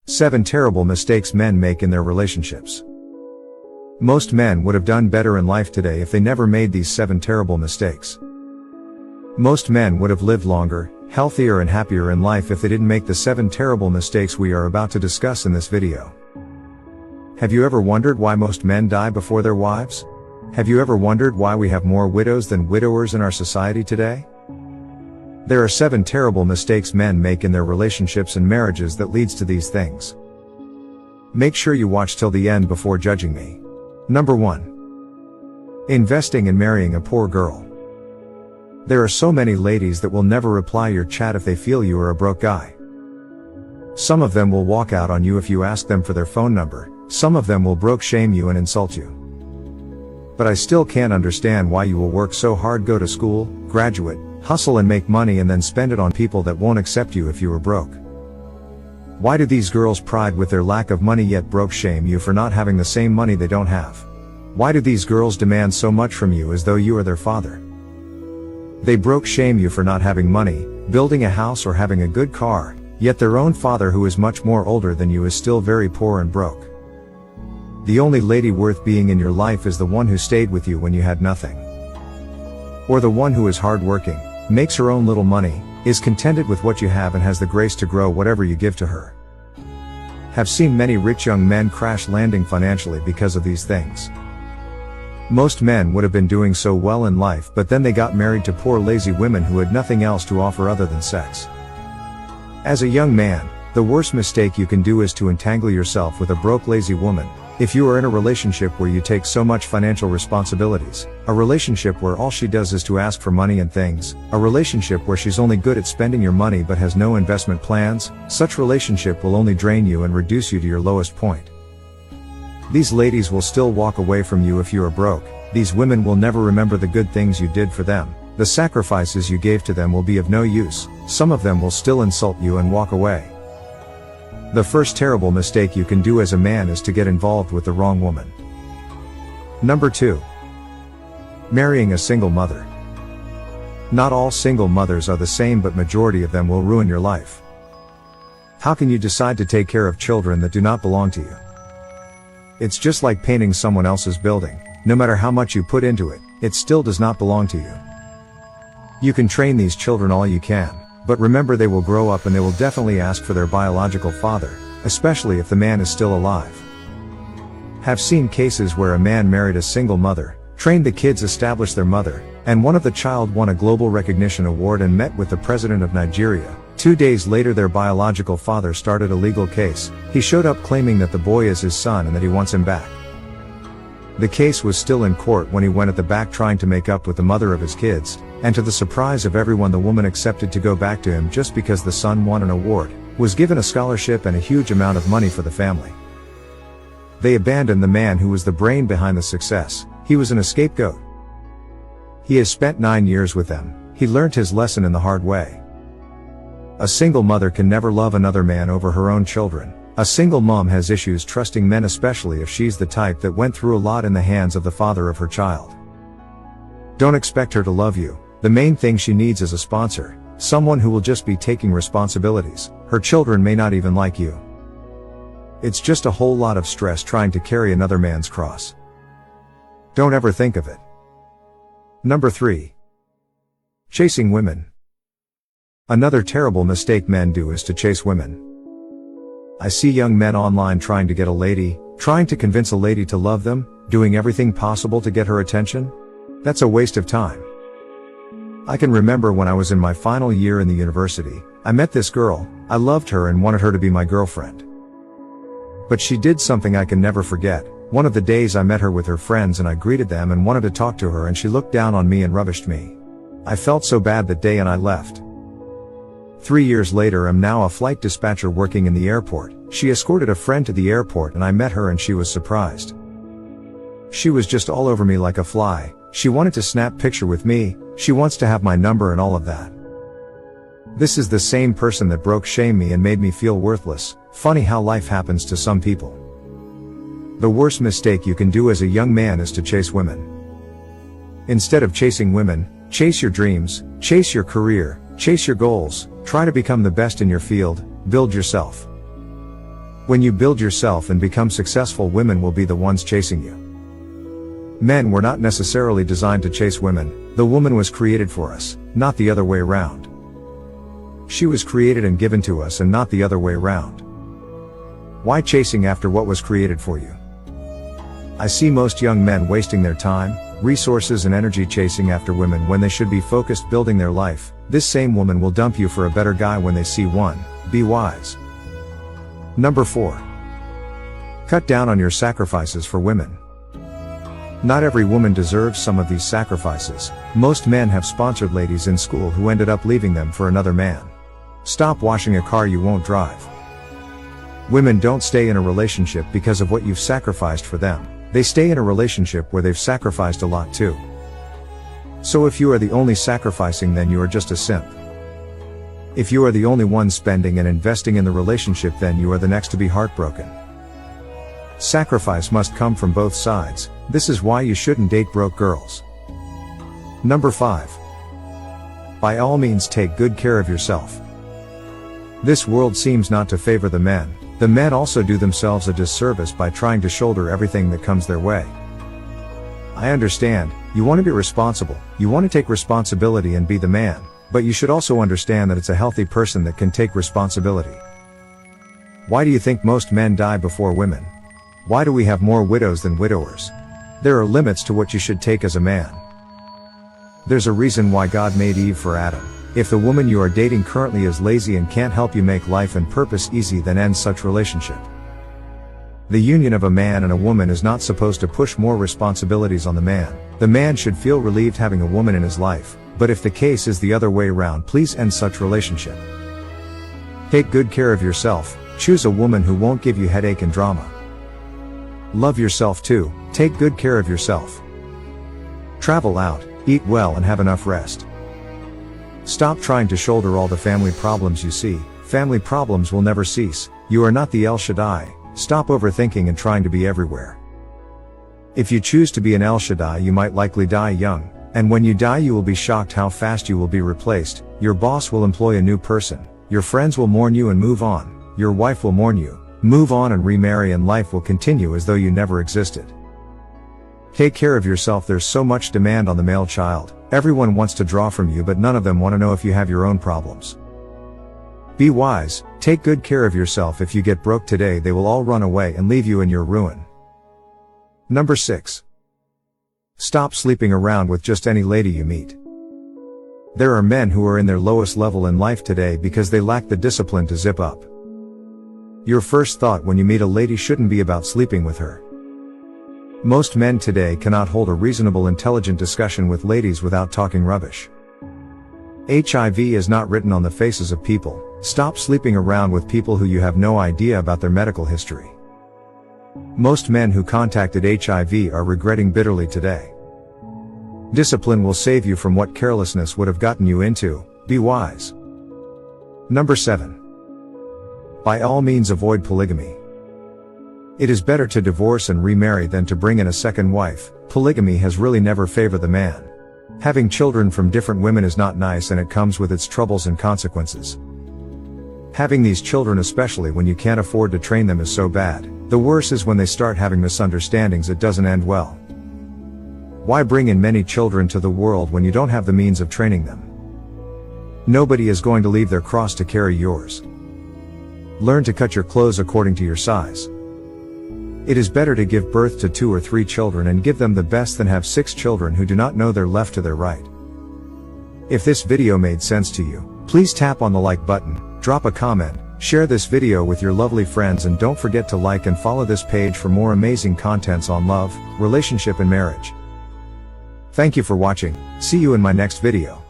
7 terrible mistakes men make in their relationships. Most men would have done better in life today if they never made these 7 terrible mistakes. Most men would have lived longer, healthier and happier in life if they didn't make the 7 terrible mistakes we are about to discuss in this video. Have you ever wondered why most men die before their wives? Have you ever wondered why we have more widows than widowers in our society today? There are 7 terrible mistakes men make in their relationships and marriages that leads to these things. Make sure you watch till the end before judging me. Number 1. Investing in marrying a poor girl. There are so many ladies that will never reply your chat if they feel you are a broke guy. Some of them will walk out on you if you ask them for their phone number, some of them will broke shame you and insult you. But I still can't understand why you will work so hard, go to school, graduate, hustle and make money and then spend it on people that won't accept you if you are broke. Why do these girls pride with their lack of money yet broke shame you for not having the same money they don't have? Why do these girls demand so much from you as though you are their father? They broke shame you for not having money, building a house or having a good car, yet their own father who is much more older than you is still very poor and broke. The only lady worth being in your life is the one who stayed with you when you had nothing. Or the one who is hardworking, makes her own little money, is contented with what you have and has the grace to grow whatever you give to her. Have seen many rich young men crash landing financially because of these things. Most men would have been doing so well in life, but then they got married to poor lazy women who had nothing else to offer other than sex. As a young man, the worst mistake you can do is to entangle yourself with a broke lazy woman. If you are in a relationship where you take so much financial responsibilities, a relationship where all she does is to ask for money and things, a relationship where she's only good at spending your money but has no investment plans, such relationship will only drain you and reduce you to your lowest point. These ladies will still walk away from you if you are broke. These women will never remember the good things you did for them. The sacrifices you gave to them will be of no use. Some of them will still insult you and walk away. The first terrible mistake you can do as a man is to get involved with the wrong woman. Number 2. Marrying a single mother. Not all single mothers are the same, but majority of them will ruin your life. How can you decide to take care of children that do not belong to you? It's just like painting someone else's building. No matter how much you put into it, it still does not belong to you. You can train these children all you can, but remember they will grow up and they will definitely ask for their biological father, especially if the man is still alive. Have seen cases where a man married a single mother, trained the kids, established their mother, and one of the child won a global recognition award and met with the president of Nigeria. 2 days later their biological father started a legal case. He showed up claiming that the boy is his son and that he wants him back. The case was still in court when he went at the back trying to make up with the mother of his kids, and to the surprise of everyone the woman accepted to go back to him just because the son won an award, was given a scholarship and a huge amount of money for the family. They abandoned the man who was the brain behind the success. He was a scapegoat. He has spent 9 years with them. He learnt his lesson in the hard way. A single mother can never love another man over her own children. A single mom has issues trusting men, especially if she's the type that went through a lot in the hands of the father of her child. Don't expect her to love you. The main thing she needs is a sponsor, someone who will just be taking responsibilities. Her children may not even like you. It's just a whole lot of stress trying to carry another man's cross. Don't ever think of it. Number 3. Chasing women. Another terrible mistake men do is to chase women. I see young men online trying to get a lady, trying to convince a lady to love them, doing everything possible to get her attention. That's a waste of time. I can remember when I was in my final year in the university, I met this girl. I loved her and wanted her to be my girlfriend. But she did something I can never forget. One of the days I met her with her friends and I greeted them and wanted to talk to her, and she looked down on me and rubbished me. I felt so bad that day and I left. 3 years later I'm now a flight dispatcher working in the airport. She escorted a friend to the airport and I met her and she was surprised. She was just all over me like a fly. She wanted to snap picture with me. She wants to have my number and all of that. This is the same person that broke shame me and made me feel worthless. Funny how life happens to some people. The worst mistake you can do as a young man is to chase women. Instead of chasing women, chase your dreams, chase your career, chase your goals, try to become the best in your field, build yourself. When you build yourself and become successful, women will be the ones chasing you. Men were not necessarily designed to chase women. The woman was created for us, not the other way around. She was created and given to us and not the other way around. Why chasing after what was created for you? I see most young men wasting their time, resources and energy chasing after women when they should be focused building their life. This same woman will dump you for a better guy when they see one. Be wise. Number 4. Cut down on your sacrifices for women. Not every woman deserves some of these sacrifices. Most men have sponsored ladies in school who ended up leaving them for another man. Stop washing a car you won't drive. Women don't stay in a relationship because of what you've sacrificed for them. They stay in a relationship where they've sacrificed a lot too. So if you are the only sacrificing, then you are just a simp. If you are the only one spending and investing in the relationship, then you are the next to be heartbroken. Sacrifice must come from both sides. This is why you shouldn't date broke girls. Number 5. By all means, take good care of yourself. This world seems not to favor the men. The men also do themselves a disservice by trying to shoulder everything that comes their way. I understand, you want to be responsible, you want to take responsibility and be the man, but you should also understand that it's a healthy person that can take responsibility. Why do you think most men die before women? Why do we have more widows than widowers? There are limits to what you should take as a man. There's a reason why God made Eve for Adam. If the woman you are dating currently is lazy and can't help you make life and purpose easy, then end such relationship. The union of a man and a woman is not supposed to push more responsibilities on the man. The man should feel relieved having a woman in his life, but if the case is the other way around, please end such relationship. Take good care of yourself. Choose a woman who won't give you headache and drama. Love yourself too. Take good care of yourself. Travel out, eat well and have enough rest. Stop trying to shoulder all the family problems you see. Family problems will never cease. You are not the El Shaddai. Stop overthinking and trying to be everywhere. If you choose to be an El Shaddai, you might likely die young, and when you die you will be shocked how fast you will be replaced. Your boss will employ a new person. Your friends will mourn you and move on. Your wife will mourn you, move on and remarry, and life will continue as though you never existed. Take care of yourself. There's so much demand on the male child. Everyone wants to draw from you, but none of them want to know if you have your own problems. Be wise, take good care of yourself. If you get broke today, they will all run away and leave you in your ruin. Number 6. Stop sleeping around with just any lady you meet. There are men who are in their lowest level in life today because they lack the discipline to zip up. Your first thought when you meet a lady shouldn't be about sleeping with her. Most men today cannot hold a reasonable, intelligent discussion with ladies without talking rubbish. HIV is not written on the faces of people. Stop sleeping around with people who you have no idea about their medical history. Most men who contacted HIV are regretting bitterly today. Discipline will save you from what carelessness would have gotten you into. Be wise. Number 7. By all means, avoid polygamy. It is better to divorce and remarry than to bring in a second wife. Polygamy has really never favored the man. Having children from different women is not nice, and it comes with its troubles and consequences. Having these children, especially when you can't afford to train them, is so bad. The worst is when they start having misunderstandings. It doesn't end well. Why bring in many children to the world when you don't have the means of training them? Nobody is going to leave their cross to carry yours. Learn to cut your clothes according to your size. It is better to give birth to 2 or 3 children and give them the best than have 6 children who do not know their left to their right. If this video made sense to you, please tap on the like button, drop a comment, share this video with your lovely friends, and don't forget to like and follow this page for more amazing contents on love, relationship and marriage. Thank you for watching. See you in my next video.